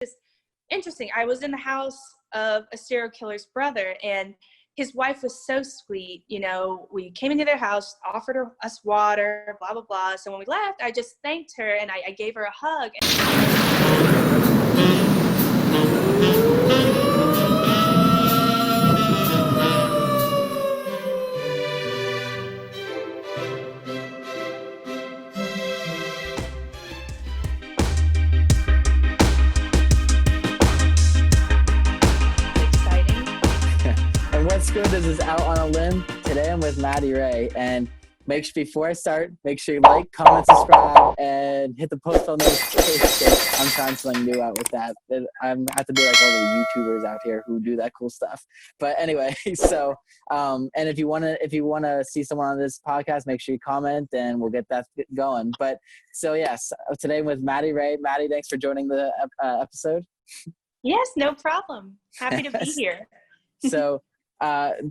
just interesting. I was in the house of a serial killer's brother, and his wife was so sweet. You know, we came into their house, offered us water, blah, blah, blah. So when we left, I just thanked her, and I gave her a hug. What's good? This is Out on a Limb. Today I'm with Maddie Ray, and before I start, make sure you like, comment, subscribe, and hit the post on notification. I'm trying something new out with that. I have to be like all the YouTubers out here who do that cool stuff. But anyway, so and if you wanna see someone on this podcast, make sure you comment, and we'll get that going. But so yes, today I'm with Maddie Ray. Maddie, thanks for joining the episode. Yes, no problem. Happy to be here. So.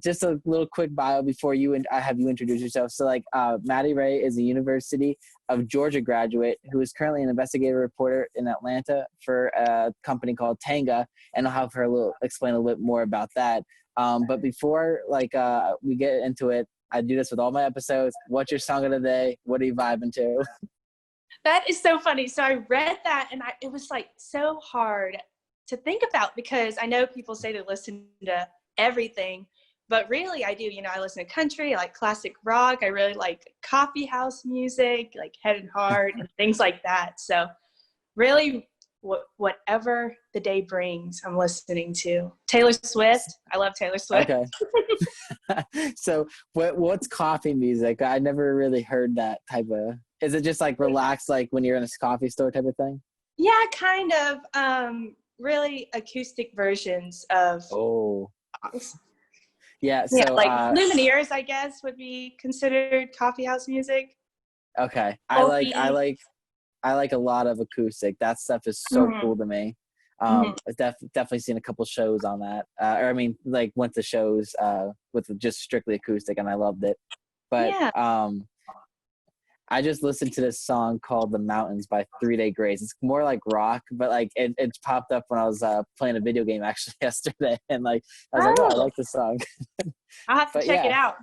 Just a little quick bio before I have you introduce yourself. So Maddie Ray is a University of Georgia graduate who is currently an investigative reporter in Atlanta for a company called Tanga, and I'll have her explain a little bit more about that. But before we get into it, I do this with all my episodes. What's your song of the day? What are you vibing to? That is so funny. So I read that, and it was like so hard to think about, because I know people say to listen to everything, but really I do. You know, I listen to country, I like classic rock, I really like coffee house music, like Head and Heart and things like that. So really whatever the day brings, I'm listening to. Taylor Swift, I love Taylor Swift. Okay. So what's coffee music? I never really heard that type of, is it just like relaxed, like when you're in a coffee store type of thing? Yeah, kind of. Really acoustic versions of songs. Yeah, so yeah, like Lumineers, I guess, would be considered coffee house music. Okay, I like a lot of acoustic. That stuff is so cool to me. I've definitely seen a couple shows on that. Went to shows with just strictly acoustic, and I loved it. But yeah. I just listened to this song called "The Mountains" by 3 Day Grace. It's more like rock, but it popped up when I was playing a video game actually yesterday, and I was like, oh, I like this song. I'll have to check it out.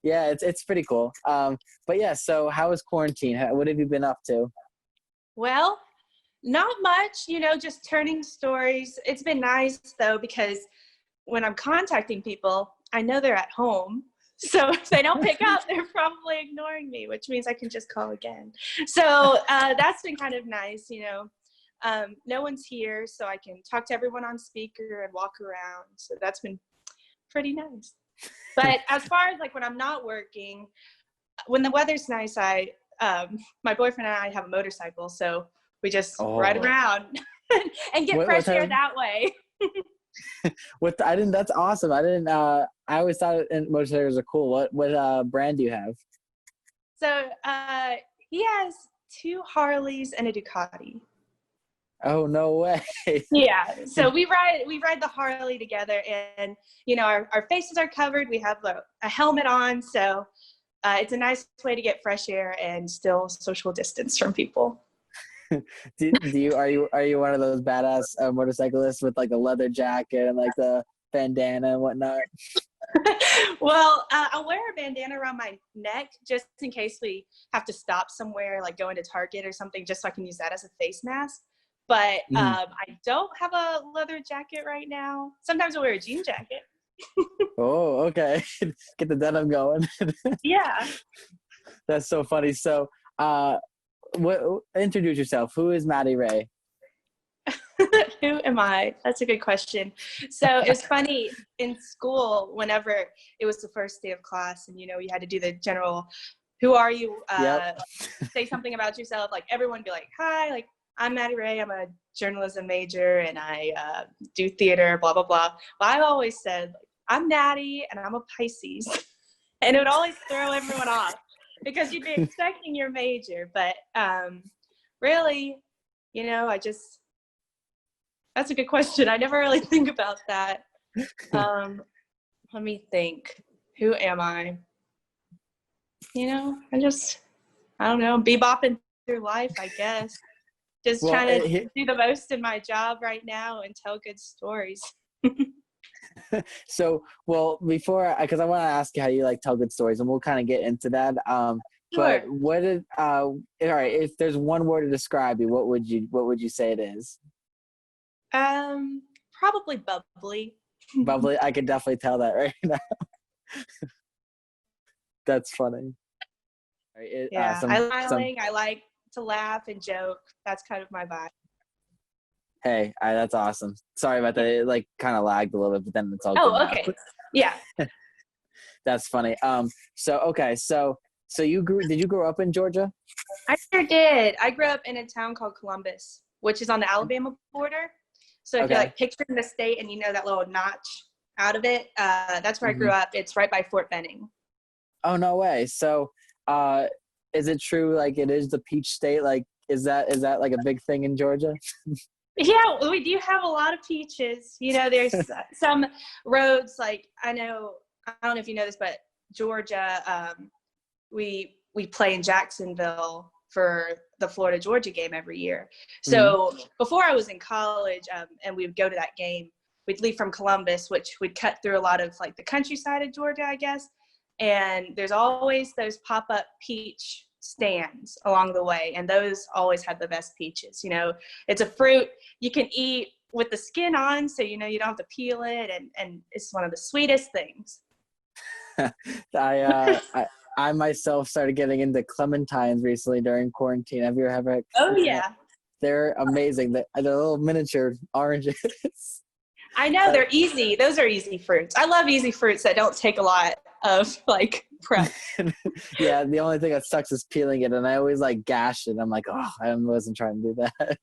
Yeah, it's pretty cool. But yeah, so how was quarantine? What have you been up to? Well, not much, just turning stories. It's been nice though, because when I'm contacting people, I know they're at home. So if they don't pick up, they're probably ignoring me, which means I can just call again. So that's been kind of nice, No one's here, so I can talk to everyone on speaker and walk around. So that's been pretty nice. But as far as when I'm not working, when the weather's nice, my boyfriend and I have a motorcycle, so we just ride around and get fresh air that way. That's awesome. I always thought motorcycles are cool. What brand do you have? So he has 2 Harleys and a Ducati. Oh, no way. Yeah. So we ride the Harley together, and our faces are covered. We have a helmet on, so it's a nice way to get fresh air and still social distance from people. Are you one of those badass motorcyclists with a leather jacket and the bandana and whatnot? Well, I'll wear a bandana around my neck just in case we have to stop somewhere, like going to Target or something, just so I can use that as a face mask. But I don't have a leather jacket right now. Sometimes I'll wear a jean jacket. Oh, okay. Get the denim going. Yeah. That's so funny. So, introduce yourself. Who is Maddie Ray? Who am I? That's a good question. So it's funny, in school, whenever it was the first day of class and, you had to do the general, who are you? Say something about yourself. Everyone would be like, hi, I'm Maddie Ray. I'm a journalism major and I do theater, blah, blah, blah. Well, I always said, I'm Maddie and I'm a Pisces. And it would always throw everyone off because you'd be expecting your major. But really, that's a good question. I never really think about that. Let me think. Who am I? I don't know, bebopping through life, I guess. Just Well, trying to do the most in my job right now and tell good stories. So, well, before, because I want to ask you how you like tell good stories, and we'll kind of get into that. But Sure. what is all right? If there's one word to describe you, what would you say it is? Probably bubbly. Bubbly. I could definitely tell that right now. That's funny. All right, Yeah, some I like smiling. I like to laugh and joke. That's kind of my vibe. Hey, that's awesome. Sorry about that. It like kind of lagged a little bit, but then it's all good Oh, now. okay. Yeah. That's funny. So okay, so did you grow up in Georgia? I sure did. I grew up in a town called Columbus, which is on the Alabama border. So if you're Okay. like picturing the state and you know that little notch out of it, that's where I grew Mhm. up. It's right by Fort Benning. Oh, no way. So, is it true, like, it is the peach state? Like, is that like a big thing in Georgia? Yeah, we do have a lot of peaches. You know, there's some roads like I don't know if you know this, but Georgia, we play in Jacksonville for the Florida Georgia game every year. So before I was in college, and we would go to that game, we'd leave from Columbus, which we'd cut through a lot of like the countryside of Georgia, I guess. And there's always those pop-up peach stands along the way, and those always have the best peaches. You know, it's a fruit you can eat with the skin on, so you know you don't have to peel it, and it's one of the sweetest things. I myself started getting into clementines recently during quarantine. Have you ever? Oh yeah, They're amazing. They're little miniature oranges. I know they're easy. Those are easy fruits. I love easy fruits that don't take a lot of like prep. Yeah, the only thing that sucks is peeling it, and I always like gash it. I'm like, oh, I wasn't trying to do that.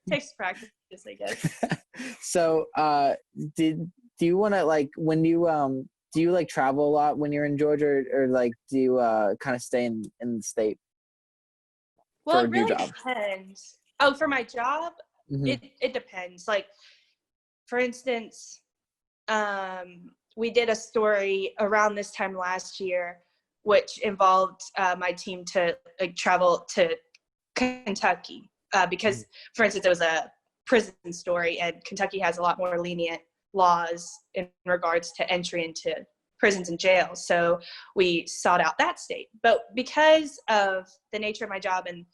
Takes practice, I guess. So, do you want to like when you do you like travel a lot when you're in Georgia, or like do you kind of stay in the state? Well, For it your really job? depends. Oh, for my job, Mm-hmm. it depends. Like, for instance, we did a story around this time last year, which involved my team to like travel to Kentucky because, for instance, it was a prison story, and Kentucky has a lot more lenient laws in regards to entry into prisons and jails. So we sought out that state. But because of the nature of my job and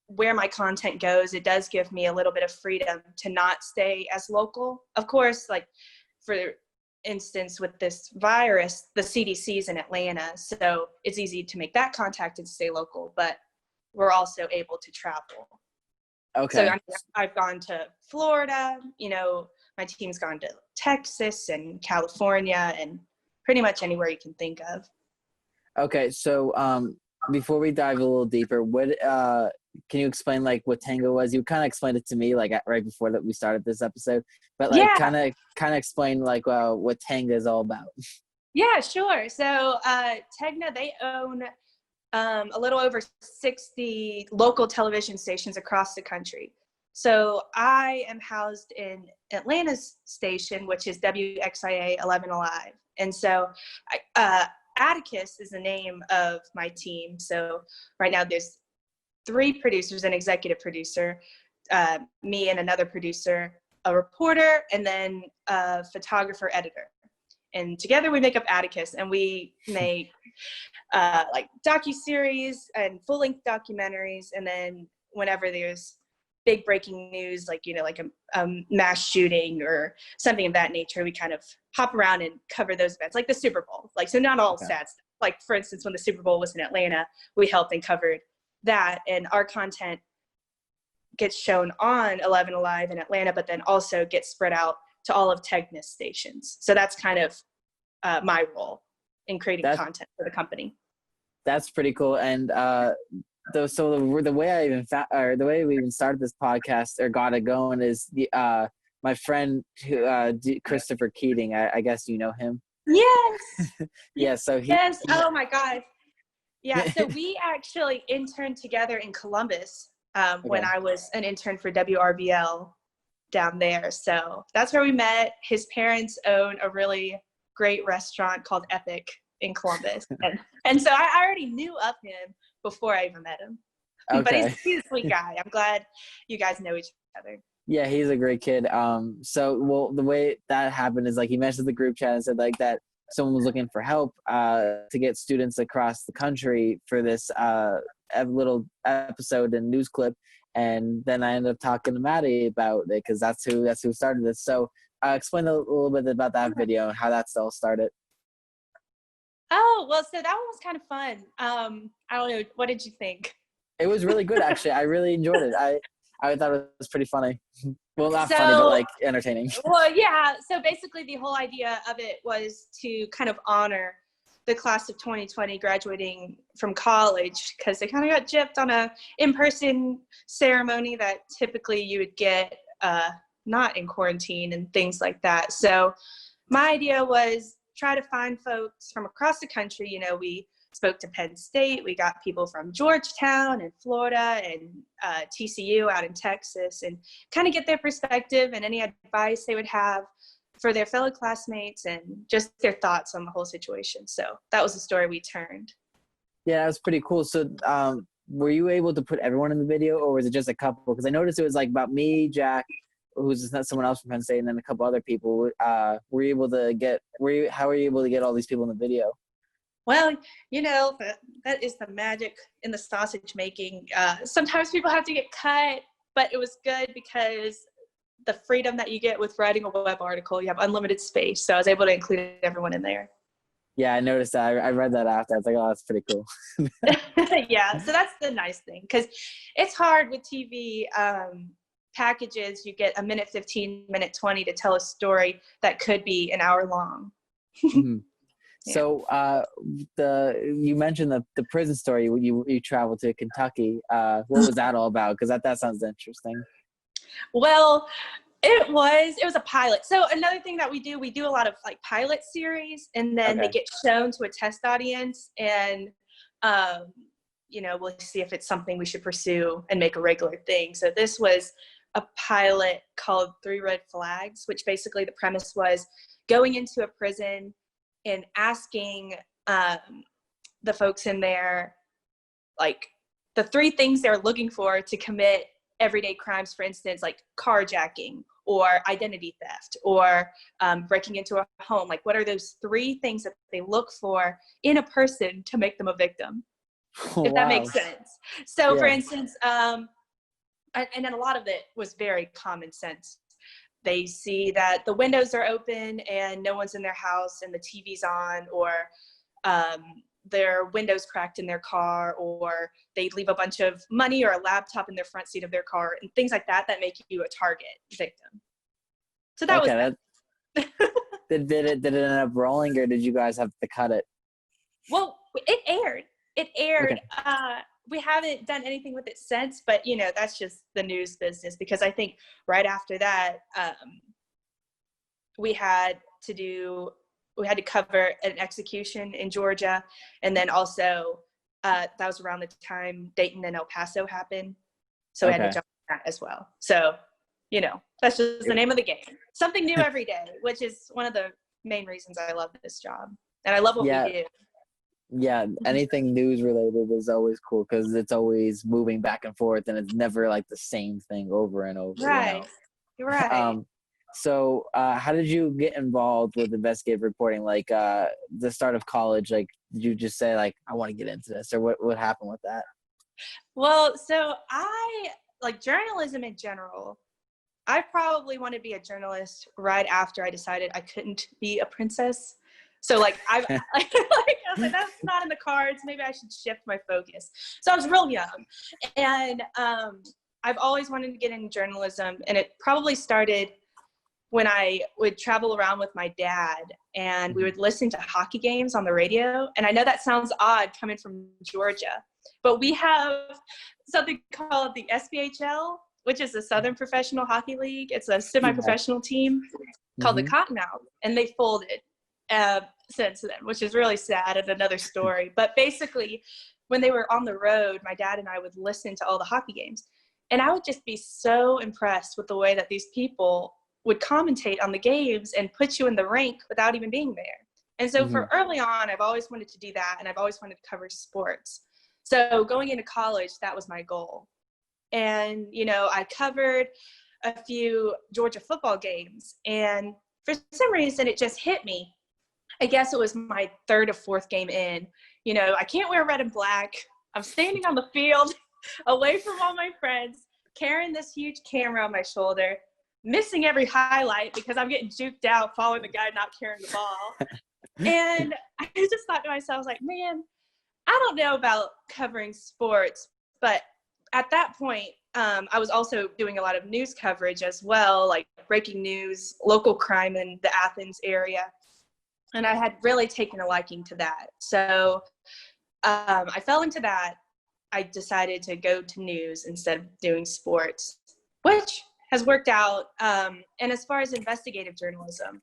where my content goes, it does give me a little bit of freedom to not stay as local. Of course, like for instance, with this virus, the CDC is in Atlanta, so it's easy to make that contact and stay local, but we're also able to travel. Okay. So I've gone to Florida, you know, my team's gone to Texas and California and pretty much anywhere you can think of. Okay, so before we dive a little deeper, what can you explain like what Tango was? You kind of explained it to me like right before that we started this episode, but like Yeah. kind of explain like what Tango is all about. Yeah, sure. So Tegna, they own a little over 60 local television stations across the country. So I am housed in Atlanta's station, which is WXIA 11 Alive. And so Atticus is the name of my team. So right now there's 3 producers, an executive producer, me and another producer, a reporter, and then a photographer editor. And together we make up Atticus, and we make like docuseries and full-length documentaries. And then whenever there's big breaking news, like, you know, like a mass shooting or something of that nature, we kind of hop around and cover those events, like the Super Bowl. Like, so not all sad stuff. Like, for instance, when the Super Bowl was in Atlanta, we helped and covered that. And our content gets shown on 11 Alive in Atlanta, but then also gets spread out to all of Tegna's stations. So that's kind of my role in creating content for the company. That's pretty cool. And the way I even the way we even started this podcast or got it going is my friend who Christopher Keating. I guess you know him. Yes. Yeah. So yes. Oh my God. Yeah. So we actually interned together in Columbus when I was an intern for WRBL down there. So that's where we met. His parents own a really great restaurant called Epic in Columbus. And so I already knew of him before I even met him. But Okay. he's a sweet guy. I'm glad you guys know each other. Yeah, he's a great kid. So the way that happened is like he messaged the group chat and said like that someone was looking for help to get students across the country for this a little episode and news clip. And then I ended up talking to Maddie about it because that's who started this. So explain a little bit about that video and how that all started. Oh, well, so that one was kind of fun. I don't know. What did you think? It was really good, actually. I really enjoyed it. I thought it was pretty funny. Well, not So, funny, but like entertaining. Well, yeah. So basically the whole idea of it was to kind of honor the class of 2020 graduating from college because they kind of got gypped on a in-person ceremony that typically you would get not in quarantine and things like that. So my idea was try to find folks from across the country. You know, we spoke to Penn State. We got people from Georgetown and Florida and TCU out in Texas and kind of get their perspective and any advice they would have for their fellow classmates and just their thoughts on the whole situation. So that was the story we turned. Yeah, that was pretty cool. So were you able to put everyone in the video or was it just a couple? Because I noticed it was like about me, Jack, who's not someone else from Penn State, and then a couple other people. How were you able to get all these people in the video? Well, you know, that is the magic in the sausage making. Sometimes people have to get cut, but it was good because the freedom that you get with writing a web article, you have unlimited space. So I was able to include everyone in there. Yeah, I noticed that. I read that after. I was like, oh, that's pretty cool. Yeah, so that's the nice thing because it's hard with TV packages. You get a minute 15, minute 20 to tell a story that could be an hour long. Mm-hmm. Yeah. So you mentioned the prison story when you traveled to Kentucky. What was that all about? Because that sounds interesting. Well, it was a pilot. So another thing that we do a lot of like pilot series, and then they get shown to a test audience, and you know, we'll see if it's something we should pursue and make a regular thing. So this was a pilot called 3 Red Flags, which basically the premise was going into a prison and asking the folks in there, like, the 3 things they're looking for to commit everyday crimes, for instance, like carjacking or identity theft or breaking into a home. Like, what are those 3 things that they look for in a person to make them a victim? If that makes sense. So, for instance, and then a lot of it was very common sense. They see that the windows are open and no one's in their house and the TV's on, or their windows cracked in their car, or they leave a bunch of money or a laptop in their front seat of their car, and things like that make you a target victim. So that was did it end up rolling, or did you guys have to cut it? Well, it aired. We haven't done anything with it since, but you know, that's just the news business, because I think right after that, we had to cover an execution in Georgia. And then also that was around the time Dayton and El Paso happened. So we had to jump on that as well. So, you know, that's just the name of the game. Something new every day, which is one of the main reasons I love this job. And I love what we do. Yeah, anything news related is always cool because it's always moving back and forth and it's never like the same thing over and over. Right. You know? You're right. So how did you get involved with investigative reporting? Like the start of college, like did you just say like, I want to get into this, or what happened with that? Well, so I like journalism in general. I probably want to be a journalist right after I decided I couldn't be a princess. So like I was like, that's not in the cards. Maybe I should shift my focus. So I was real young, and I've always wanted to get into journalism, and it probably started when I would travel around with my dad, and we would listen to hockey games on the radio. And I know that sounds odd coming from Georgia, but we have something called the SPHL, which is the Southern Professional Hockey League. It's a semi-professional team called the Cottonmouth, and they folded since then, which is really sad and another story. But basically, when they were on the road, my dad and I would listen to all the hockey games, and I would just be so impressed with the way that these people would commentate on the games and put you in the rink without even being there. And so for early on, I've always wanted to do that, and I've always wanted to cover sports. So going into college, that was my goal. And, you know, I covered a few Georgia football games, and for some reason it just hit me. I guess it was my third or fourth game in. You know, I can't wear red and black. I'm standing on the field away from all my friends, carrying this huge camera on my shoulder, missing every highlight because I'm getting juked out following the guy not carrying the ball. And I just thought to myself, like, man, I don't know about covering sports, but at that point, I was also doing a lot of news coverage as well, like breaking news, local crime in the Athens area. And I had really taken a liking to that. So I fell into that. I decided to go to news instead of doing sports, which has worked out. And as far as investigative journalism,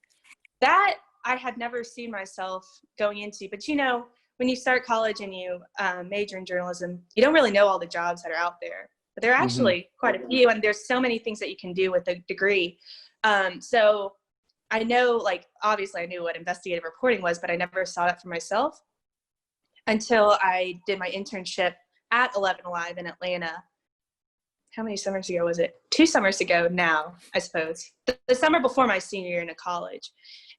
that I had never seen myself going into. But, you know, when you start college and you major in journalism, you don't really know all the jobs that are out there. But there are actually quite a few, and there's so many things that you can do with a degree. So I know, like, obviously I knew what investigative reporting was, but I never saw it for myself until I did my internship at 11 Alive in Atlanta. How many summers ago was it? 2 summers ago now, I suppose. The summer before my senior year into college.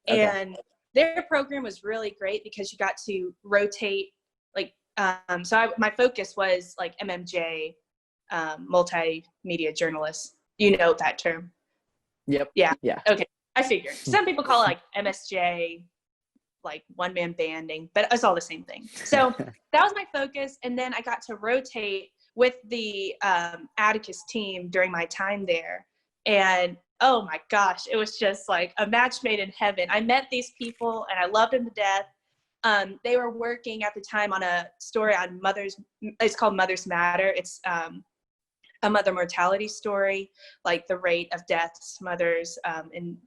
Okay. And their program was really great because you got to rotate, like, my focus was like MMJ, multimedia journalist. You know that term? Yep. Yeah. Yeah. Okay. I figured. Some people call it like MSJ, like one-man banding, but it's all the same thing. So that was my focus. And then I got to rotate with the Atticus team during my time there. And oh my gosh, it was just like a match made in heaven. I met these people and I loved them to death. They were working at the time on a story on it's called Mothers Matter. It's a mother mortality story, like the rate of deaths, mothers in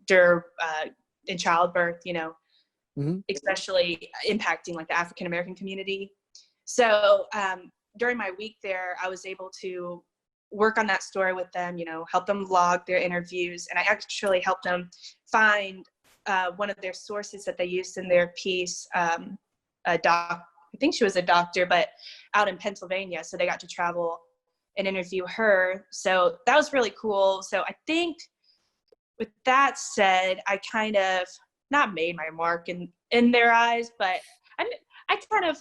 childbirth, you know, especially impacting like the African-American community. So during my week there, I was able to work on that story with them, you know, help them log their interviews. And I actually helped them find one of their sources that they used in their piece, I think she was a doctor, but out in Pennsylvania. So they got to travel and interview her. So that was really cool. So I think with that said, I kind of not made my mark in their eyes, but I kind of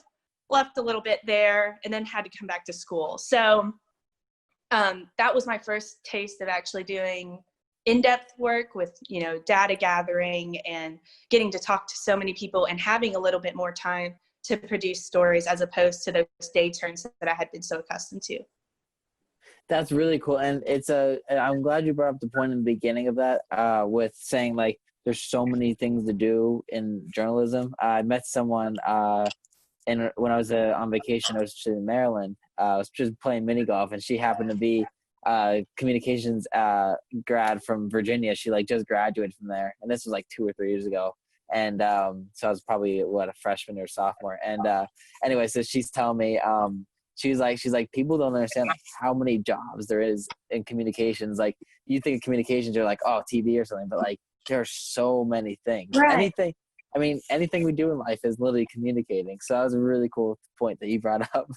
left a little bit there and then had to come back to school. So that was my first taste of actually doing in-depth work with, you know, data gathering and getting to talk to so many people and having a little bit more time to produce stories as opposed to those day turns that I had been so accustomed to. That's really cool. And I'm glad you brought up the point in the beginning of that with saying like there's so many things to do in journalism. I met someone and when I was on vacation, I was in Maryland. I was just playing mini golf, and she happened to be communications grad from Virginia. She like just graduated from there, and this was like 2 or 3 years ago. And so I was probably a freshman or sophomore. And anyway, so she's telling me she's like people don't understand like how many jobs there is in communications. Like you think of communications, you're like, oh, TV or something, but like there are so many things. Right. Anything we do in life is literally communicating. So that was a really cool point that you brought up.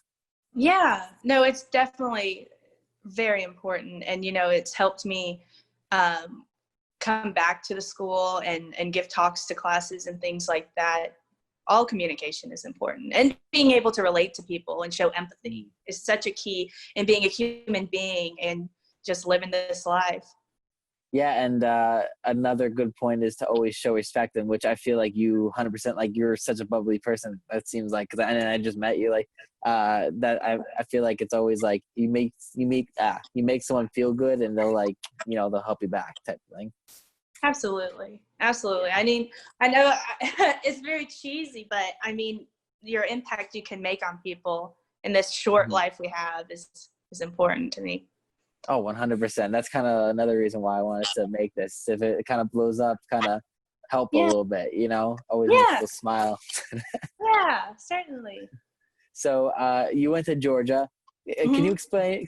Yeah, no, it's definitely very important. And, you know, it's helped me come back to the school and give talks to classes and things like that. All communication is important. And being able to relate to people and show empathy is such a key in being a human being and just living this life. Yeah, and another good point is to always show respect, in which I feel like you 100%, like you're such a bubbly person. That seems like, because I just met you, like that. I feel like it's always like you make someone feel good, and they'll like they'll help you back type of thing. Absolutely. I mean, I know it's very cheesy, but I mean, your impact you can make on people in this short life we have is important to me. Oh, 100%. That's kind of another reason why I wanted to make this. If it kind of blows up, kind of help a little bit, always make people smile. Yeah, certainly. So you went to Georgia. Can you explain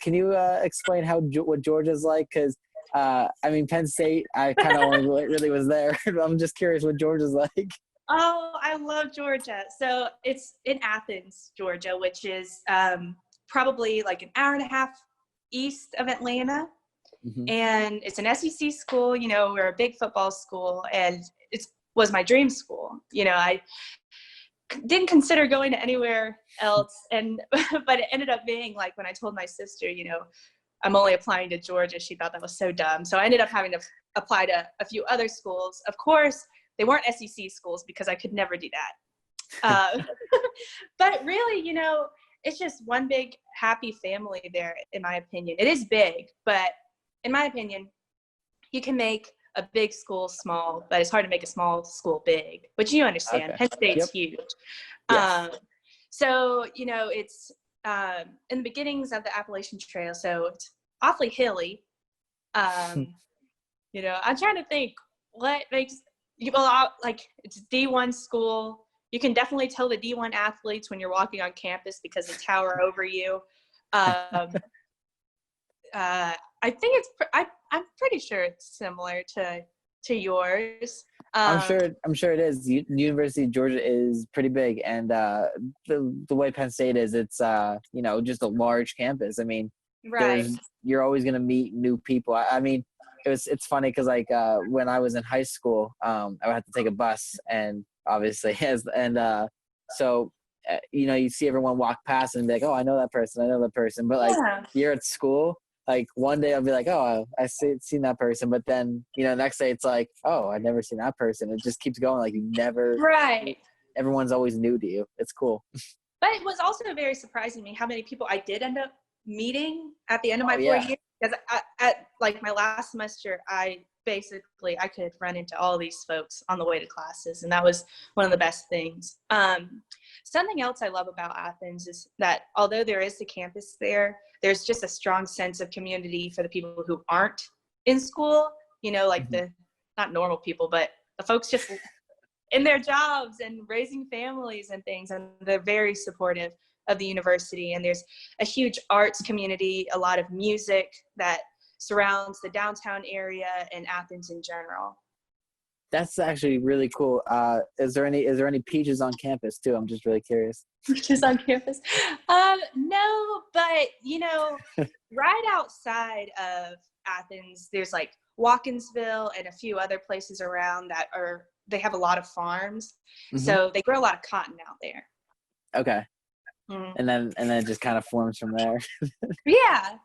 what Georgia's like? Because I mean, Penn State, I kind of only really was there. I'm just curious what Georgia's like. Oh, I love Georgia. So it's in Athens, Georgia, which is probably like an hour and a half east of Atlanta. Mm-hmm. And it's an SEC school. We're a big football school, and it was my dream school. I didn't consider going to anywhere else, but it ended up being like when I told my sister, I'm only applying to Georgia, she thought that was so dumb. So I ended up having to apply to a few other schools. Of course, they weren't SEC schools because I could never do that. But really, it's just one big happy family there, in my opinion. It is big, but in my opinion, you can make a big school small, but it's hard to make a small school big, which you understand. Okay. Penn State's Yep. huge. Yes. So, it's in the beginnings of the Appalachian Trail, so it's awfully hilly. I'm trying to think what makes it's D1 school. You can definitely tell the D1 athletes when you're walking on campus because they tower over you. I think I'm pretty sure it's similar to yours. I'm sure it is. The University of Georgia is pretty big, and the way Penn State is, it's just a large campus. I mean, Right. you're always gonna meet new people. I mean, it's funny because when I was in high school, I would have to take a bus, and obviously so you see everyone walk past and be like, oh, I know that person, but Yeah. you're at school. Like one day I'll be like, oh, I seen that person, but then next day it's like, oh, I've never seen that person. It just keeps going. Like you never. Right. Everyone's always new to you. It's cool. But it was also very surprising to me how many people I did end up meeting at the end of my 4 yeah. years. Because at my last semester, I could run into all these folks on the way to classes, and that was one of the best things. Something else I love about Athens is that although there is the campus there, there's just a strong sense of community for the people who aren't in school, Mm-hmm. the not normal people, but the folks just in their jobs and raising families and things. And they're very supportive of the university. And there's a huge arts community, a lot of music that surrounds the downtown area and Athens in general. That's actually really cool. Is there any peaches on campus too? I'm just really curious. Peaches on campus? No, but right outside of Athens, there's like Watkinsville and a few other places around they have a lot of farms. Mm-hmm. So they grow a lot of cotton out there. Okay. Mm. And then it just kind of forms from there. Yeah.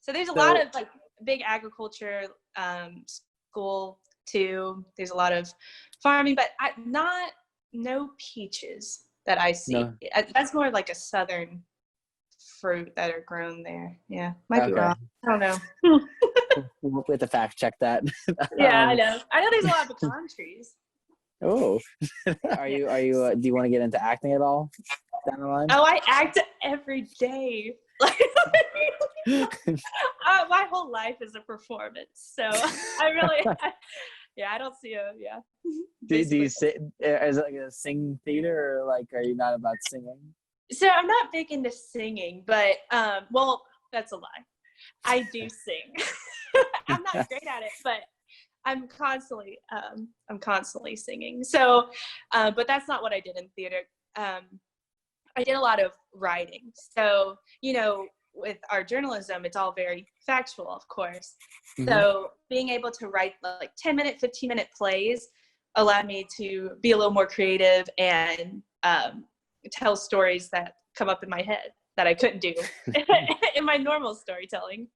So there's a lot of like big agriculture school too. There's a lot of farming, but no peaches that I see. No. That's more like a southern fruit that are grown there. Yeah, might be wrong. I don't know. We'll have to fact check that. Yeah, I know there's a lot of pecan trees. Oh, are you do you want to get into acting at all down the line? Oh, I act every day. My whole life is a performance, so I really I don't see Do you sit? Is it like a sing theater, or like are you not about singing? So I'm not big into singing, but well, that's a lie. I do sing. I'm not great at it, but I'm constantly singing. So, but that's not what I did in theater. I did a lot of writing. So, with our journalism, it's all very factual, of course. Mm-hmm. So being able to write like 10-minute, 15-minute plays allowed me to be a little more creative and tell stories that come up in my head that I couldn't do in my normal storytelling.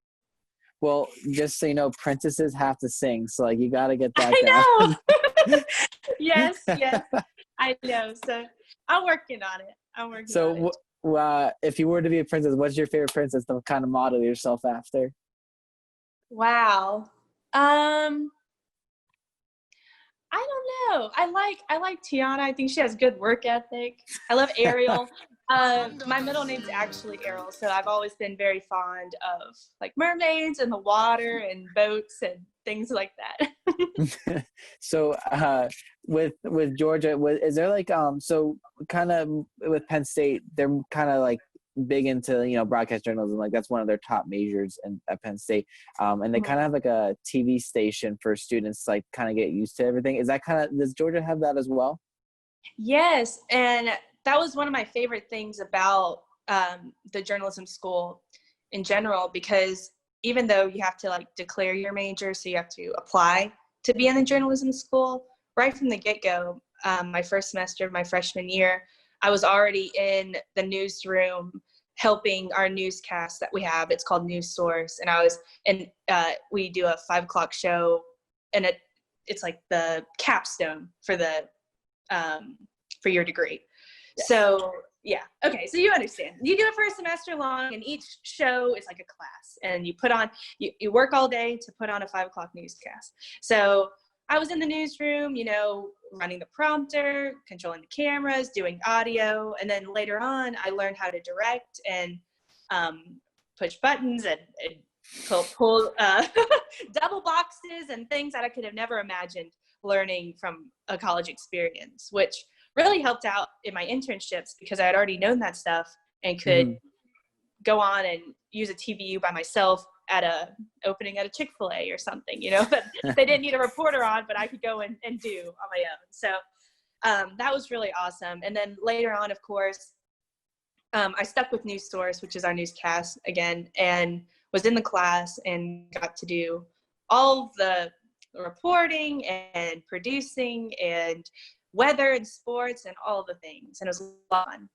Well, just so you know, princesses have to sing, so like you got to get that down. I know. Yes, I know. So I'm working on it. So, if you were to be a princess, what's your favorite princess to kind of model yourself after? Wow. I don't know. I like Tiana. I think she has good work ethic. I love Ariel. My middle name's actually Errol, so I've always been very fond of like mermaids and the water and boats and things like that. So with Georgia, is there like so kind of with Penn State, they're kind of like big into broadcast journalism, like that's one of their top majors at Penn State, and they kind of have like a TV station for students to like kind of get used to everything. Is that does Georgia have that as well? Yes, and that was one of my favorite things about the journalism school in general, because even though you have to like declare your major, so you have to apply to be in the journalism school, right from the get-go, my first semester of my freshman year, I was already in the newsroom helping our newscast that we have. It's called News Source, and we do a 5 o'clock show, and it's like the capstone for the for your degree. Yes. So yeah, okay, so you understand. You do it for a semester long, and each show is like a class, and you work all day to put on a 5 o'clock newscast. So I was in the newsroom, running the prompter, controlling the cameras, doing audio, and then later on, I learned how to direct and push buttons and pull double boxes and things that I could have never imagined learning from a college experience, which really helped out in my internships because I had already known that stuff and could go on and use a TVU by myself at a opening at a Chick-fil-A or something, that they didn't need a reporter on, but I could go and do on my own. So that was really awesome. And then later on, of course, I stuck with News Source, which is our newscast again, and was in the class and got to do all the reporting and producing and weather and sports and all the things. And it was fun.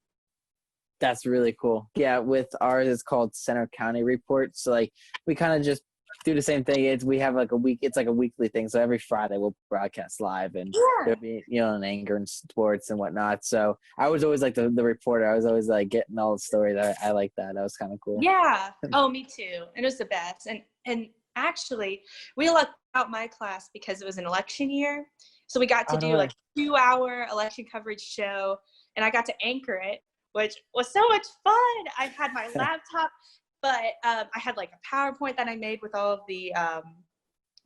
That's really cool. Yeah, with ours, it's called Center County Report. So like we kind of just do the same thing. We have like it's like a weekly thing. So every Friday we'll broadcast live, and there'll be, an anchor and sports and whatnot. So I was always like the reporter. I was always like getting all the stories. I like that. That was kind of cool. Yeah. Oh, me too. And it was the best. And actually we lucked out my class because it was an election year. So we got to do like a 2-hour election coverage show, and I got to anchor it, which was so much fun. I had my laptop, but I had like a PowerPoint that I made with all of the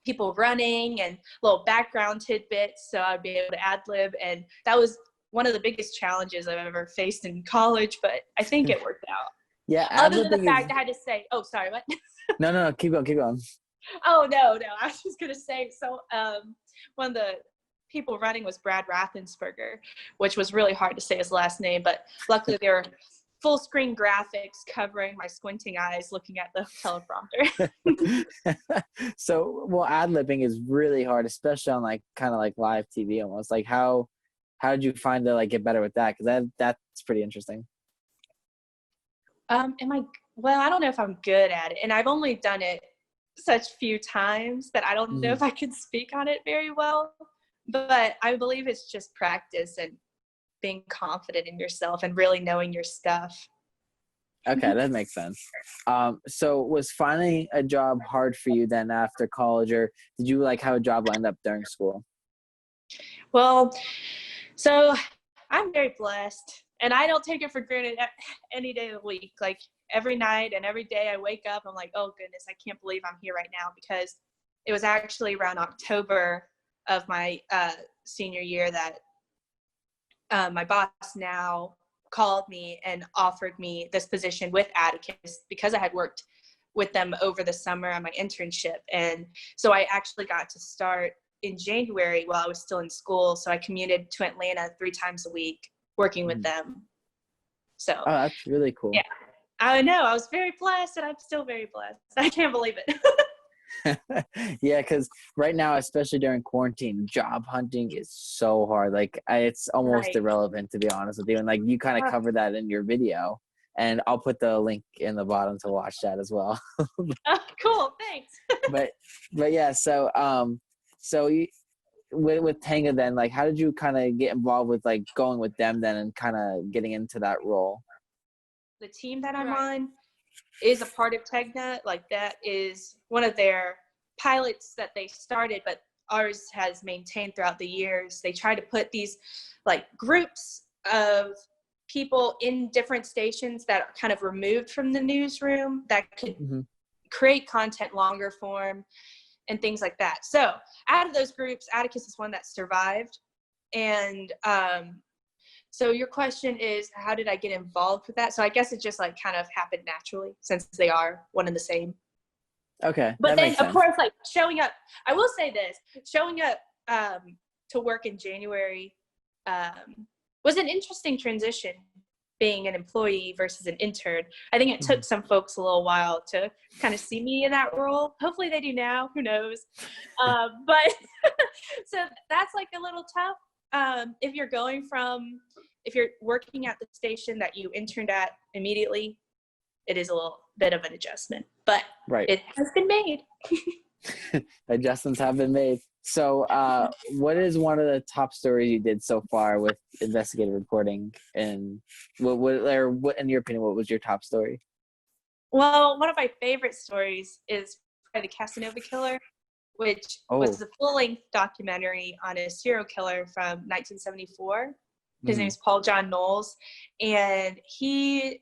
people running and little background tidbits, so I'd be able to ad-lib, and that was one of the biggest challenges I've ever faced in college, but I think it worked out. Yeah. Other than the fact I had to say, oh, sorry, what? No, keep going. Oh, no, I was just going to say, so one of the people running was Brad Rathensperger, which was really hard to say his last name, but luckily there were full screen graphics covering my squinting eyes looking at the teleprompter. So, ad-libbing is really hard, especially on like kind of like live TV almost. Like how did you find to like get better with that? Because that's pretty interesting. I don't know if I'm good at it, and I've only done it such few times that I don't know if I could speak on it very well. But I believe it's just practice and being confident in yourself and really knowing your stuff. Okay, that makes sense. So was finding a job hard for you then after college, or did you like have a job lined up during school? Well, so I'm very blessed, and I don't take it for granted any day of the week. Like every night and every day I wake up, I'm like, oh goodness, I can't believe I'm here right now, because it was actually around October of my senior year that my boss now called me and offered me this position with Atticus, because I had worked with them over the summer on my internship. And so I actually got to start in January while I was still in school. So I commuted to Atlanta 3 times a week working with them. So that's really cool. Yeah, I know. I was very blessed, and I'm still very blessed. I can't believe it. Yeah, because right now, especially during quarantine, job hunting is so hard. Like it's almost irrelevant, to be honest with you. And like you kind of cover that in your video, and I'll put the link in the bottom to watch that as well. Cool, thanks. but yeah, so with Tanga then, like how did you kind of get involved with like going with them then and kind of getting into that role? The team that I'm on is a part of Tegna. Like that is one of their pilots that they started, but ours has maintained throughout the years. They try to put these like groups of people in different stations that are kind of removed from the newsroom that could create content longer form and things like that. So out of those groups, Atticus is one that survived. And so your question is, how did I get involved with that? So I guess it just like kind of happened naturally since they are one and the same. Okay. But then of course, like showing up, I will say this, showing up to work in January was an interesting transition, being an employee versus an intern. I think it took some folks a little while to kind of see me in that role. Hopefully they do now, who knows? But so that's like a little tough. If you're working at the station that you interned at immediately, it is a little bit of an adjustment, but it has been made. Adjustments have been made. So what is one of the top stories you did so far with investigative reporting, and what in your opinion, what was your top story? Well, one of my favorite stories is the Casanova Killer, which was a full-length documentary on a serial killer from 1974. His name is Paul John Knowles, and he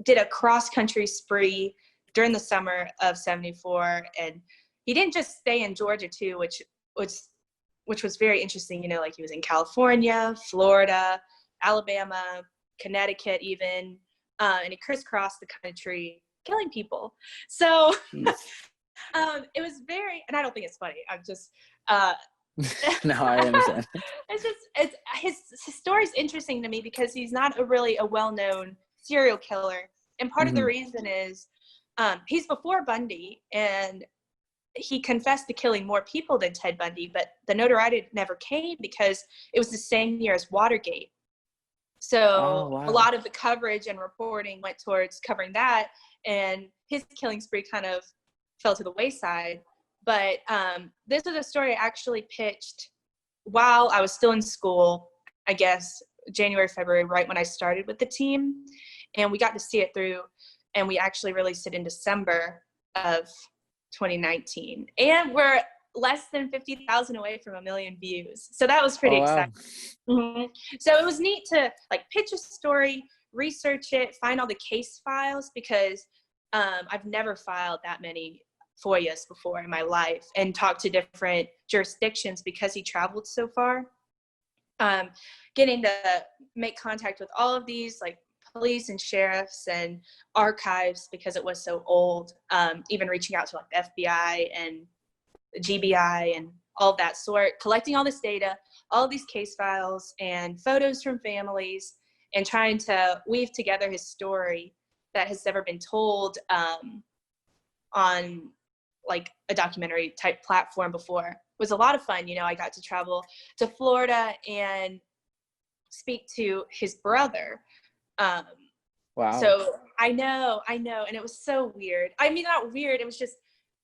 did a cross-country spree during the summer of 74, and he didn't just stay in Georgia too, which was very interesting. You know, like he was in California, Florida, Alabama, Connecticut even, and he crisscrossed the country killing people. So it was very, and I don't think it's funny. I'm just no, I understand. His story is interesting to me because he's not a well-known serial killer, and part of the reason is he's before Bundy, and he confessed to killing more people than Ted Bundy, but the notoriety never came because it was the same year as Watergate. So a lot of the coverage and reporting went towards covering that, and his killing spree kind of fell to the wayside. But this was a story I actually pitched while I was still in school, I guess January, February, right when I started with the team. And we got to see it through, and we actually released it in December of 2019. And we're less than 50,000 away from 1 million views. So that was pretty exciting. So it was neat to like pitch a story, research it, find all the case files, because I've never filed that many FOIAs before in my life, and talked to different jurisdictions because he traveled so far. Getting to make contact with all of these like police and sheriffs and archives because it was so old, even reaching out to like the FBI and the GBI and all of that sort, collecting all this data, all of these case files and photos from families, and trying to weave together his story that has never been told on like a documentary type platform before. It was a lot of fun. You know, I got to travel to Florida and speak to his brother. Wow. So I know. And it was so weird. I mean, not weird. It was just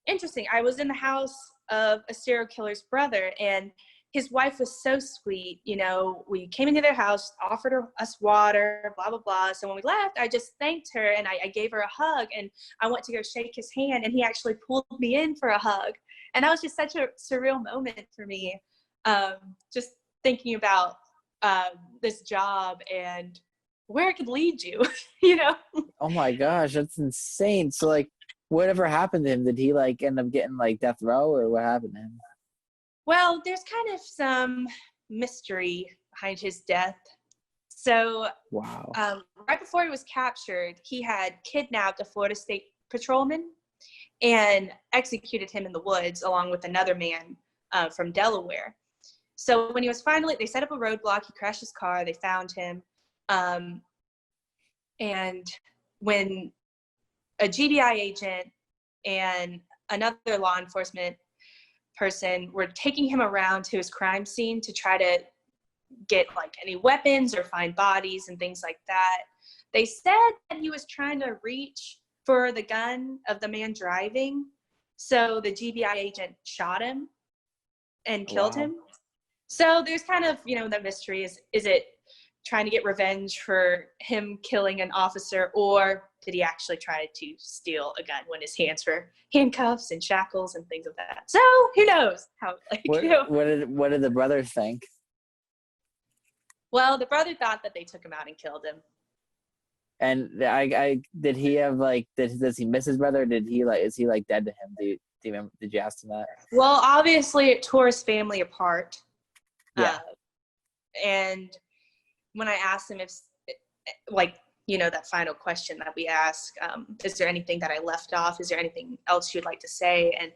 interesting. I was in the house of a serial killer's brother, and his wife was so sweet. You know, we came into their house, offered us water, blah, blah, blah. So when we left, I just thanked her, and I gave her a hug, and I went to go shake his hand, and he actually pulled me in for a hug. And that was just such a surreal moment for me. Just thinking about this job and where it could lead you, you know? Oh my gosh, that's insane. So like, whatever happened to him? Did he like end up getting like death row, or what happened to him? Well, there's kind of some mystery behind his death. So right before he was captured, he had kidnapped a Florida State patrolman and executed him in the woods along with another man from Delaware. So when he was finally, they set up a roadblock, he crashed his car, they found him. And when a GBI agent and another law enforcement person were taking him around to his crime scene to try to get like any weapons or find bodies and things like that, they said that he was trying to reach for the gun of the man driving. So the GBI agent shot him and killed him. So there's kind of, you know, the mystery is it trying to get revenge for him killing an officer, or did he actually try to steal a gun when his hands were handcuffs and shackles and things of that? So who knows how? Like, what did the brothers think? Well, the brother thought that they took him out and killed him. And I did he have like does he miss his brother? Or is he like dead to him? Do you remember? Did you ask him that? Well, obviously it tore his family apart. Yeah. And when I asked him if, like, you know, that final question that we ask, is there anything that I left off? Is there anything else you'd like to say? And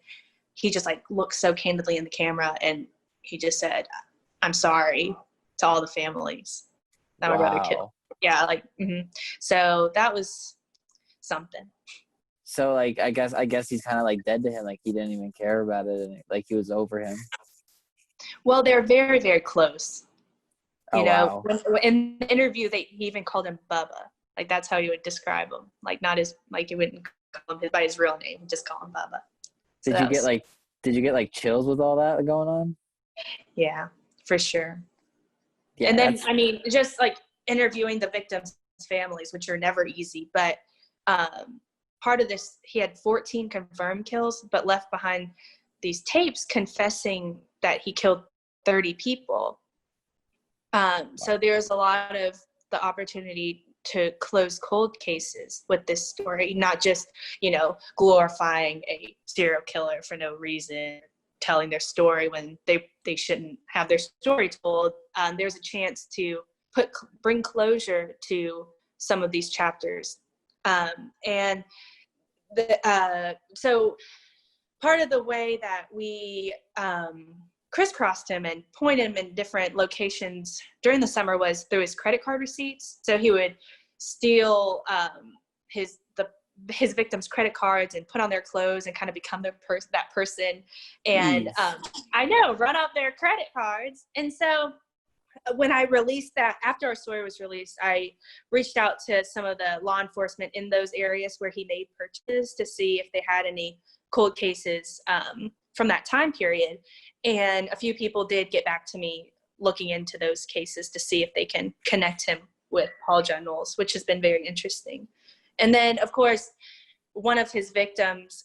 he just like looked so candidly in the camera, and he just said, "I'm sorry." to all the families that my brother killed. Yeah, like, so that was something. So like, I guess he's kind of like dead to him. Like he didn't even care about it, and like he was over him. Well, they're very, very close. You know, wow. in the interview, he even called him Bubba. Like that's how you would describe him. Like not his, like you wouldn't call him by his real name, just call him Bubba. So did you get like chills with all that going on? Yeah, for sure. Yeah, and then I mean, just like interviewing the victims' families, which are never easy, but part of this, he had 14 confirmed kills, but left behind these tapes confessing that he killed 30 people. So there's a lot of the opportunity to close cold cases with this story, not just, you know, glorifying a serial killer for no reason, telling their story when they shouldn't have their story told. There's a chance to bring closure to some of these chapters. And so part of the way that we crisscrossed him and pointed him in different locations during the summer was through his credit card receipts. So he would steal his victims' credit cards and put on their clothes and kind of become that person. And I know, run up their credit cards. And so when I released that, after our story was released, I reached out to some of the law enforcement in those areas where he made purchases to see if they had any cold cases from that time period. And a few people did get back to me looking into those cases to see if they can connect him with Paul John Knowles, which has been very interesting. And then, of course, one of his victims,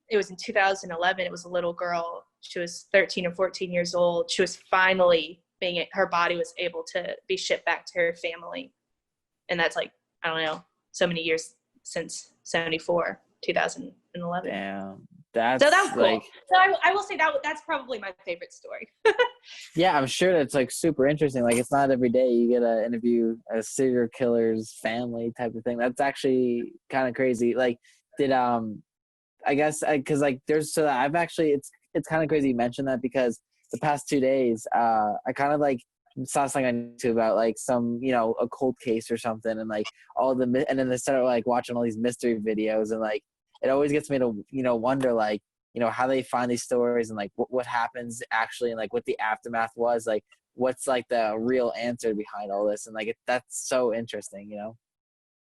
it was in 2011, it was a little girl. She was 13 or 14 years old. She was finally her body was able to be shipped back to her family. And that's like, I don't know, so many years since 2011. Damn. So that was cool. So I will say that's probably my favorite story. Yeah, I'm sure that's like super interesting. Like it's not every day you get to interview a serial killer's family type of thing. That's actually kind of crazy. Like I guess because like I've actually it's kind of crazy you mentioned that because the past 2 days I kind of like saw something on YouTube about like some, you know, a cold case or something, and like and then they started like watching all these mystery videos, and like it always gets me to, you know, wonder like, you know, how they find these stories and like what happens actually, and like what the aftermath was, like what's like the real answer behind all this, and like that's so interesting, you know.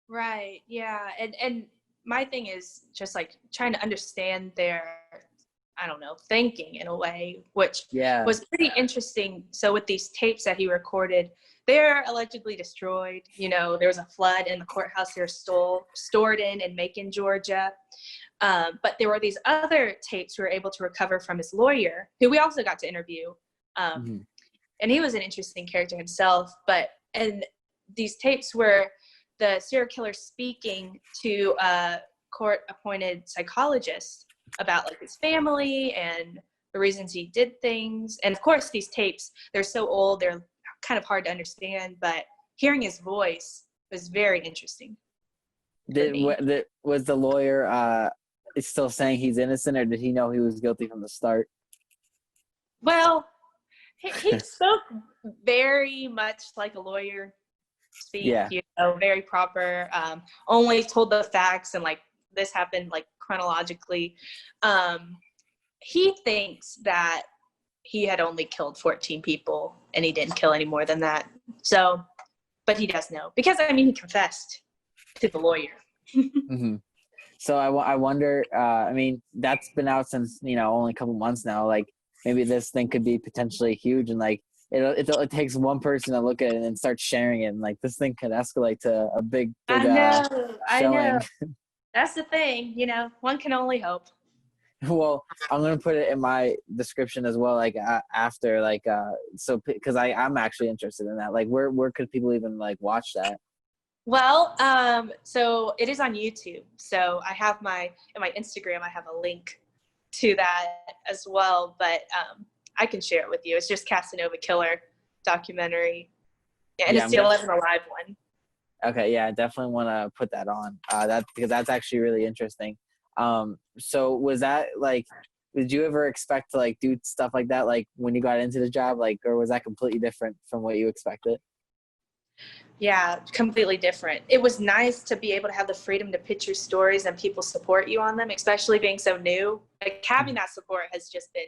Right. Yeah. And my thing is just like trying to understand their, I don't know, thinking in a way, which was pretty interesting. So with these tapes that he recorded, they're allegedly destroyed. You know, there was a flood in the courthouse they're stored in Macon, Georgia. But there were these other tapes we were able to recover from his lawyer, who we also got to interview. And he was an interesting character himself. And these tapes were the serial killer speaking to a court-appointed psychologist about like his family and the reasons he did things. And of course, these tapes, they're so old, they're kind of hard to understand, but hearing his voice was very interesting. Was the lawyer still saying he's innocent, or did he know he was guilty from the start? Well, he spoke very much like a lawyer speak, you know, very proper, only told the facts, and like this happened like chronologically. He thinks that he had only killed 14 people and he didn't kill any more than that. So, but he does know, because I mean, he confessed to the lawyer. So I wonder, I mean, that's been out since, you know, only a couple months now. Like maybe this thing could be potentially huge, and like it takes one person to look at it and then start sharing it, and like this thing could escalate to a big I know. Showing. That's the thing, you know, one can only hope. Well, I'm going to put it in my description as well, like after, like, so, because I'm actually interested in that. Like, where could people even, like, watch that? Well, so it is on YouTube. So I have in my Instagram, I have a link to that as well, but I can share it with you. It's just Casanova Killer documentary. Yeah, and it's the 11 Alive one. Okay, yeah, I definitely want to put that on. Because that's actually really interesting. So was that like, did you ever expect to like do stuff like that, like when you got into the job, like, or was that completely different from what you expected? Yeah, completely different. It was nice to be able to have the freedom to pitch your stories and people support you on them, especially being so new. Like having that support has just been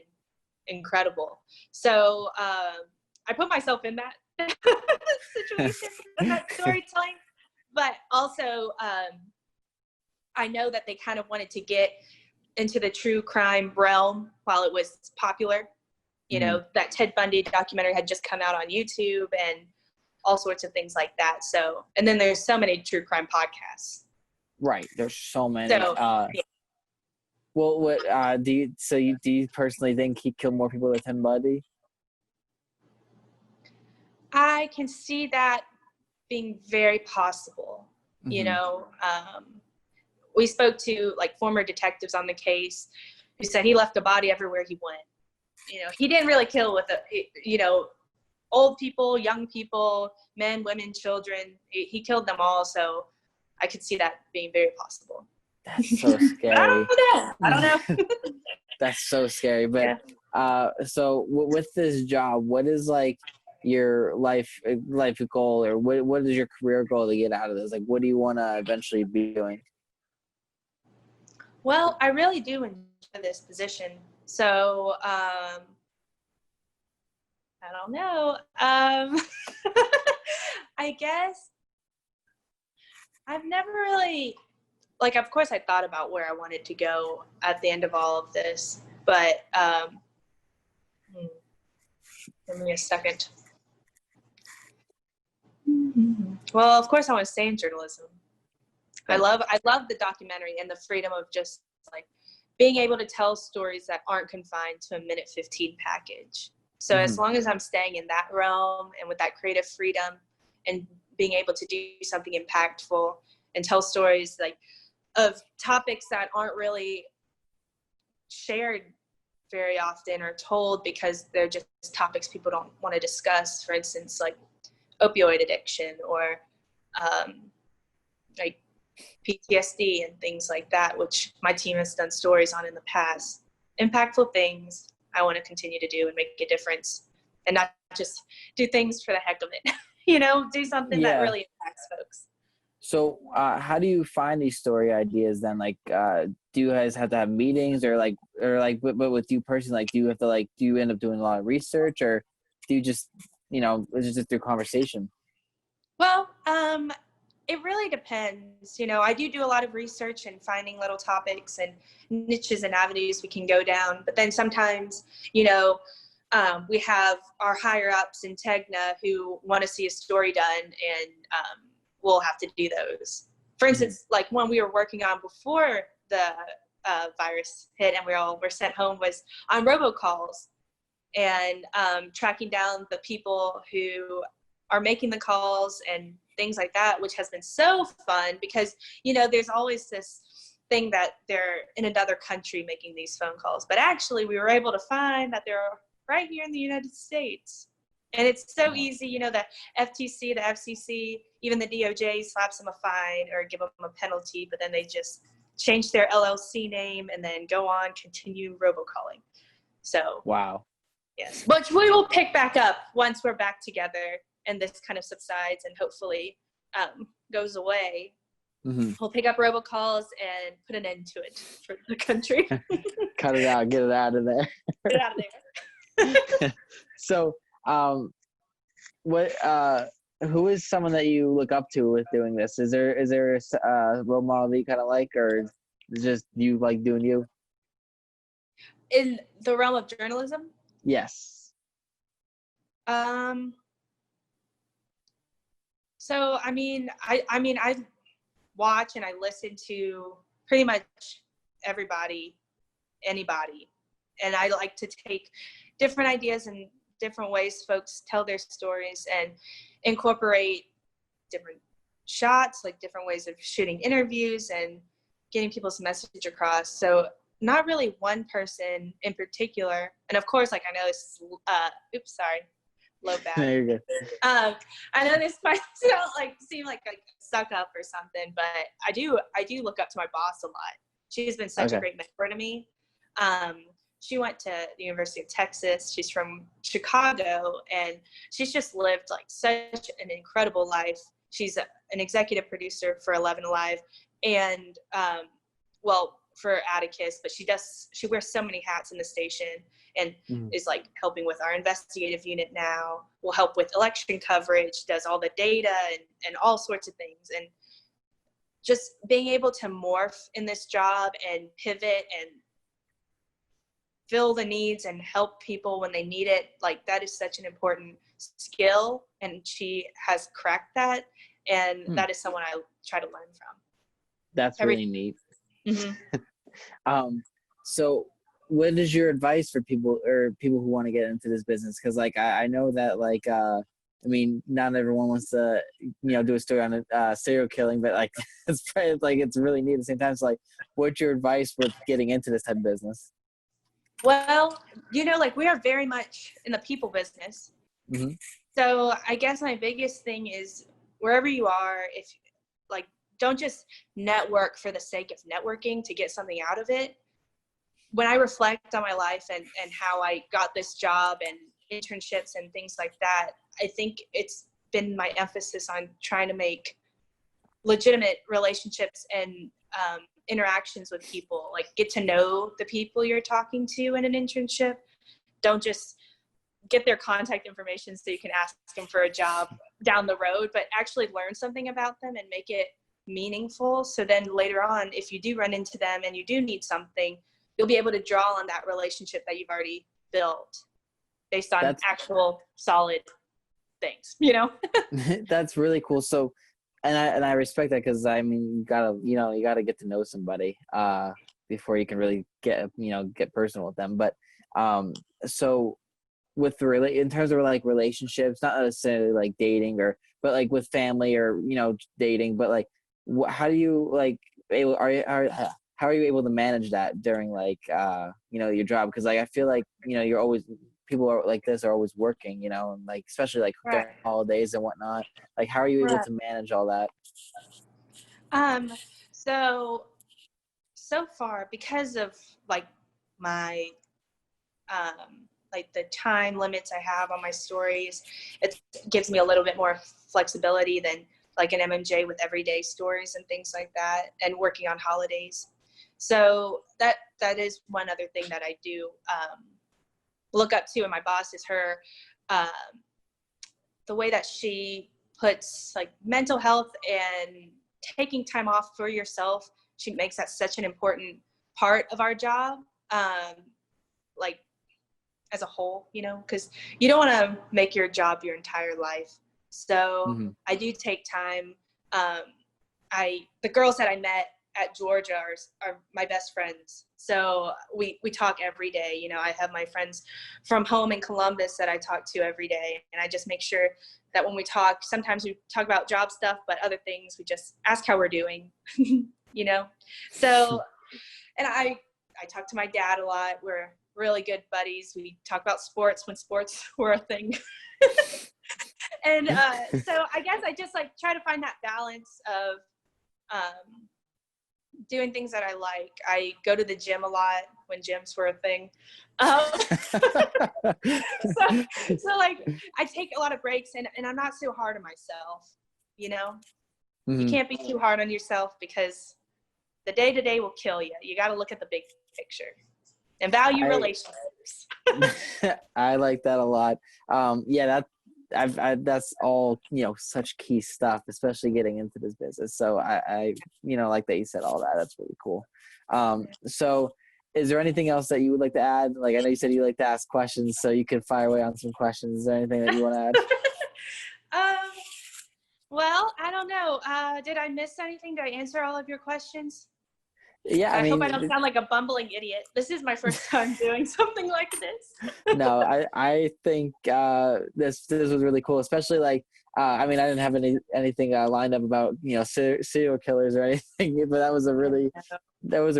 incredible. So I put myself in that situation with that storytelling, but also I know that they kind of wanted to get into the true crime realm while it was popular. You know, that Ted Bundy documentary had just come out on YouTube and all sorts of things like that. So, and then there's so many true crime podcasts. Right. There's so many. So, yeah. Well, what do you personally think he killed more people than Ted Bundy? I can see that being very possible. You know, we spoke to like former detectives on the case who said he left a body everywhere he went. You know, he didn't really kill with old people, young people, men, women, children. He killed them all. So I could see that being very possible. That's so scary. I don't know. That's so scary. But yeah. So with this job, what is like your life goal, or what is your career goal to get out of this? Like, what do you want to eventually be doing? Well, I really do enjoy this position. So, I don't know. I guess I've never really, like, of course I thought about where I wanted to go at the end of all of this, but give me a second. Well, of course I want to stay in journalism. I love the documentary and the freedom of just like being able to tell stories that aren't confined to a minute 15 package. So as long as I'm staying in that realm and with that creative freedom and being able to do something impactful and tell stories like of topics that aren't really shared very often or told because they're just topics people don't want to discuss, for instance, like opioid addiction or like PTSD and things like that, which my team has done stories on in the past. Impactful things I want to continue to do and make a difference and not just do things for the heck of it, you know, do something that really impacts folks. So how do you find these story ideas then? Like, do you guys have to have meetings but with you personally, like, do you end up doing a lot of research, or do you just, is it just through conversation? Well, it really depends. You know, I do a lot of research and finding little topics and niches and avenues we can go down. But then sometimes, we have our higher ups in Tegna who want to see a story done, and we'll have to do those. For instance, like one we were working on before the virus hit and we were sent home was on robocalls and tracking down the people who are making the calls and things like that, which has been so fun because, there's always this thing that they're in another country making these phone calls. But actually, we were able to find that they're right here in the United States. And it's so easy, the FTC, the FCC, even the DOJ slaps them a fine or give them a penalty, but then they just change their LLC name and then go on, continue robocalling. So, wow. Yes, which we will pick back up once we're back together and this kind of subsides and hopefully goes away. We'll pick up robocalls and put an end to it for the country. Cut it out, get it out of there. Get it out of there. So, who is someone that you look up to with doing this? Is there a role model that you kind of like, or is it just you like doing you? In the realm of journalism? Yes. So, I watch and I listen to pretty much anybody, and I like to take different ideas and different ways folks tell their stories and incorporate different shots, like different ways of shooting interviews and getting people's message across. So not really one person in particular. And of course, like I know this, low back. There you go. I know this might seem like a suck up or something, but I do look up to my boss a lot. She's been such a great mentor to me. she went to the University of Texas. She's from Chicago, and she's just lived like such an incredible life. She's an executive producer for 11 Alive, and for Atticus, but she wears so many hats in the station, and is like helping with our investigative unit now, will help with election coverage, does all the data and all sorts of things. And just being able to morph in this job and pivot and fill the needs and help people when they need it, like that is such an important skill, and she has cracked that, and that is someone I try to learn from. That's really neat. So what is your advice for people who want to get into this business? Because like I know that like I mean, not everyone wants to do a story on serial killing, but like it's probably like it's really neat at the same time. So like, what's your advice with getting into this type of business? Well, like we are very much in the people business. So I guess my biggest thing is wherever you are, if like, don't just network for the sake of networking to get something out of it. When I reflect on my life and how I got this job and internships and things like that, I think it's been my emphasis on trying to make legitimate relationships and interactions with people, like get to know the people you're talking to in an internship. Don't just get their contact information so you can ask them for a job down the road, but actually learn something about them and make it meaningful. So then later on, if you do run into them and you do need something, you'll be able to draw on that relationship that you've already built based on actual solid things, That's really cool. So, and I respect that, because I mean, you gotta get to know somebody before you can really get personal with them. But so with in terms of like relationships, not necessarily like dating but like with family or dating, but like how do you like how are you able to manage that during like your job? Because like I feel like you're always, people are like this are always working, and like especially like during holidays and whatnot. Like how are you able to manage all that? So far, because of like my like the time limits I have on my stories, it gives me a little bit more flexibility than like an MMJ with everyday stories and things like that, and working on holidays. So that is one other thing that I do look up to, and my boss is her, the way that she puts like mental health and taking time off for yourself. She makes that such an important part of our job, like as a whole, because you don't want to make your job your entire life. So I do take time. The girls that I met at Georgia are my best friends. So we talk every day. I have my friends from home in Columbus that I talk to every day. And I just make sure that when we talk, sometimes we talk about job stuff, but other things, we just ask how we're doing, So, and I talk to my dad a lot. We're really good buddies. We talk about sports when sports were a thing. And so I guess I just like try to find that balance of doing things that I like. I go to the gym a lot when gyms were a thing. So like I take a lot of breaks, and I'm not so hard on myself, You can't be too hard on yourself, because the day-to-day will kill you. You got to look at the big picture and value relationships. I like that a lot. That's all, such key stuff, especially getting into this business. So I like that you said all that. That's really cool. So is there anything else that you would like to add? Like, I know you said you like to ask questions, so you could fire away on some questions. Is there anything that you want to add? Well, I don't know. Did I miss anything? Did I answer all of your questions? Yeah, I hope I don't sound like a bumbling idiot. This is my first time doing something like this. No, I think this was really cool, especially like I mean, I didn't have anything lined up about serial killers or anything, but that was a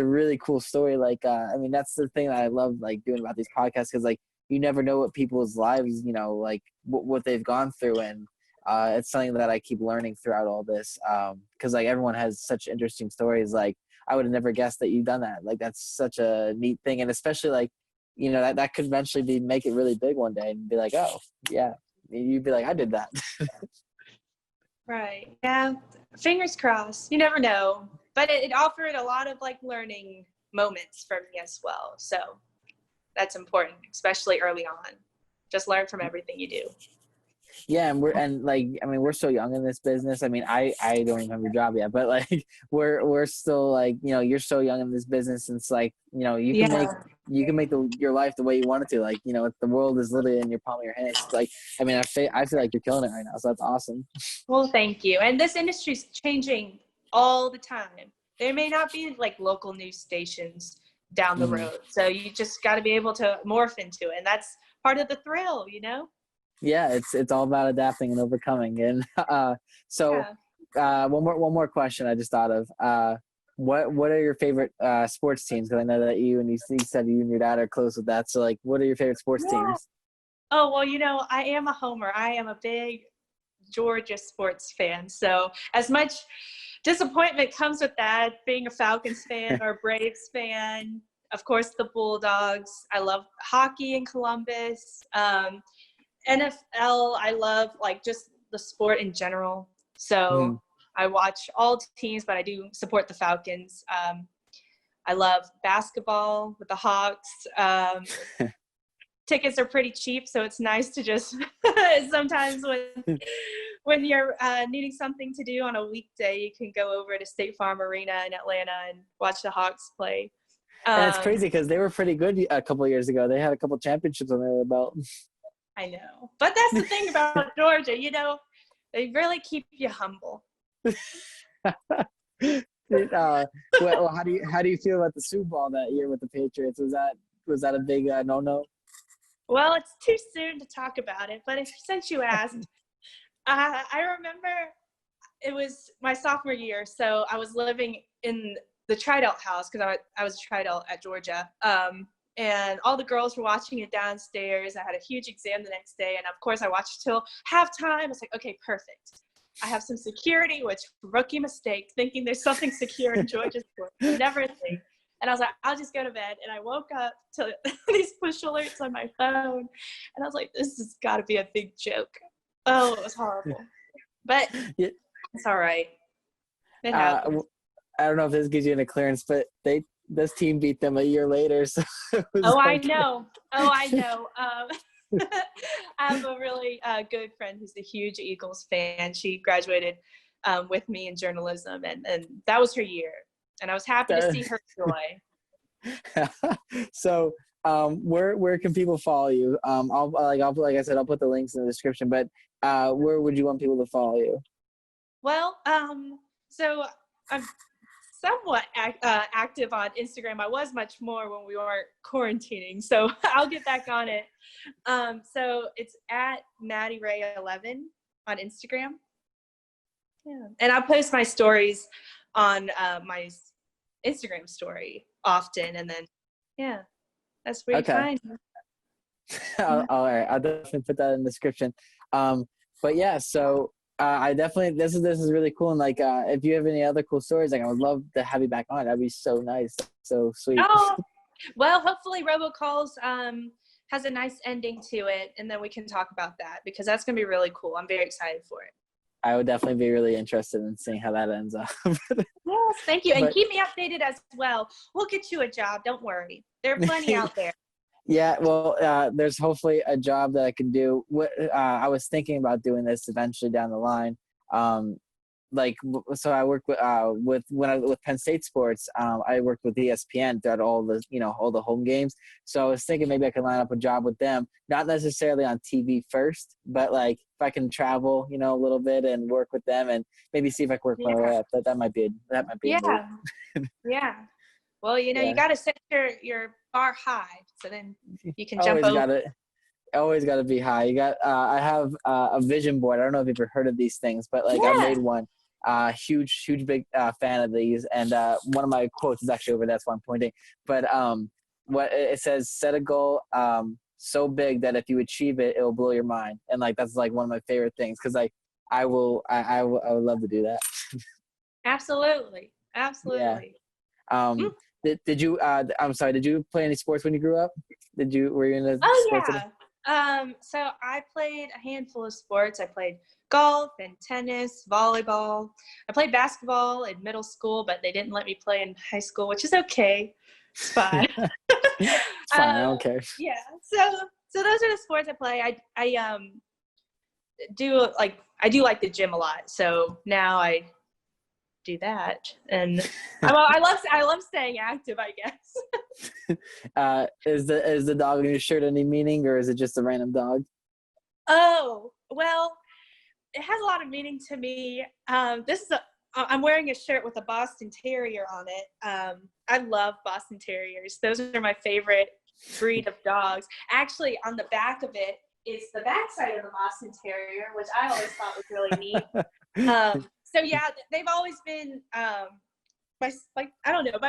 really cool story. Like I mean, that's the thing that I love like doing about these podcasts, because like you never know what people's lives like what they've gone through, and it's something that I keep learning throughout all this, because like everyone has such interesting stories. Like I would have never guessed that you've done that. Like that's such a neat thing, and especially like you know, that could eventually make it really big one day and be like, oh yeah, you'd be like, I did that. Right. Yeah. Fingers crossed. You never know. But it offered a lot of like learning moments for me as well. So that's important, especially early on. Just learn from everything you do. Yeah, and we're so young in this business. I mean, I don't even have a job yet, but like we're still like, you know, you're so young in this business, and it's like, you know, you can make your life the way you want it to. Like, you know, the world is literally in your palm of your hands. It's like, I mean, I feel like you're killing it right now, so that's awesome. Well, thank you. And this industry is changing all the time. There may not be like local news stations down the road. So you just got to be able to morph into it. And that's part of the thrill, you know? Yeah, it's all about adapting and overcoming. And one more question I just thought of. What are your favorite sports teams? Because I know that you said you and your dad are close with that. So like, what are your favorite sports teams? Oh, well, you know, I am a homer. I am a big Georgia sports fan. So as much disappointment comes with that, being a Falcons fan or a Braves fan, of course, the Bulldogs. I love hockey in Columbus. NFL, I love like just the sport in general. So I watch all teams, but I do support the Falcons. I love basketball with the Hawks. Tickets are pretty cheap, so it's nice to just sometimes when you're needing something to do on a weekday, you can go over to State Farm Arena in Atlanta and watch the Hawks play. And it's crazy because they were pretty good a couple of years ago. They had a couple championships on their belt. I know. But that's the thing about Georgia, you know, they really keep you humble. Well, how do you feel about the Super Bowl that year with the Patriots? Was that a big no-no? Well, it's too soon to talk about it, but since you asked, I remember it was my sophomore year, so I was living in the Tri-Delt house because I was a Tri-Delt at Georgia. And all the girls were watching it downstairs. I had a huge exam the next day. And of course I watched till halftime. I was like, okay, perfect. I have some security, which rookie mistake, thinking there's something secure in Georgia sports. Never a thing. And I was like, I'll just go to bed. And I woke up to these push alerts on my phone. And I was like, this has got to be a big joke. Oh, it was horrible. But it's all right. It happens. I don't know if this gives you any clearance, but this team beat them a year later. So I know. I have a really good friend who's a huge Eagles fan. She graduated with me in journalism, and that was her year. And I was happy to see her joy. So, where can people follow you? Like I said, I'll put the links in the description. But where would you want people to follow you? Well, so I'm somewhat active on Instagram. I was much more when we weren't quarantining, so I'll get back on it. So it's at Maddie Ray 11 on Instagram. Yeah, and I post my stories on my Instagram story often, and then that's where you find me. All right, I'll definitely put that in the description. But yeah, so. I definitely this is really cool, and like if you have any other cool stories, like I would love to have you back on. That'd be so nice, so sweet. Oh, well, hopefully robocalls has a nice ending to it, and then we can talk about that because that's gonna be really cool. I'm very excited for it. I would definitely be really interested in seeing how that ends up. Yes, thank you, and keep me updated as well. We'll get you a job. Don't worry, there are plenty out there. Yeah, well, there's hopefully a job that I can do. I was thinking about doing this eventually down the line. So I worked with Penn State sports. I worked with ESPN throughout all the home games. So I was thinking maybe I could line up a job with them, not necessarily on TV first, but like if I can travel, a little bit and work with them and maybe see if I can work my way up. That might be a move. Yeah. Well, you got to set your bar high, so then you can jump over. Always got to be high. You got. I have a vision board. I don't know if you've ever heard of these things, but I made one. Huge, big fan of these, and one of my quotes is actually over there. That's why I'm pointing. But what it says: set a goal so big that if you achieve it, it will blow your mind. And that's one of my favorite things because I would love to do that. Absolutely. Yeah. Did you? I'm sorry. Did you play any sports when you grew up? Were you in the Oh sports? yeah. So I played a handful of sports. I played golf and tennis, volleyball. I played basketball in middle school, but they didn't let me play in high school, which is okay. It's fine. It's fine. I don't care. Yeah. So those are the sports I play. I do like the gym a lot. So now I do that, and I love staying active, I guess. Is the dog in your shirt any meaning, or is it just a random dog? Oh, well, it has a lot of meaning to me. I'm wearing a shirt with a Boston Terrier on it. I love Boston Terriers. Those are my favorite breed of dogs. Actually, on the back of it is the backside of the Boston Terrier, which I always thought was really neat. So yeah, they've always been my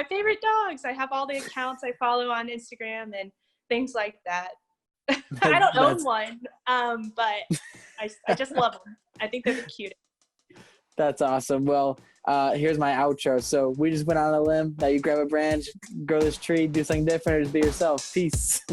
favorite dogs. I have all the accounts I follow on Instagram and things like that. I don't own one, but I just love them. I think they're the cutest. That's awesome. Well, here's my outro. So we just went on a limb. Now you grab a branch, grow this tree, do something different, or just be yourself. Peace.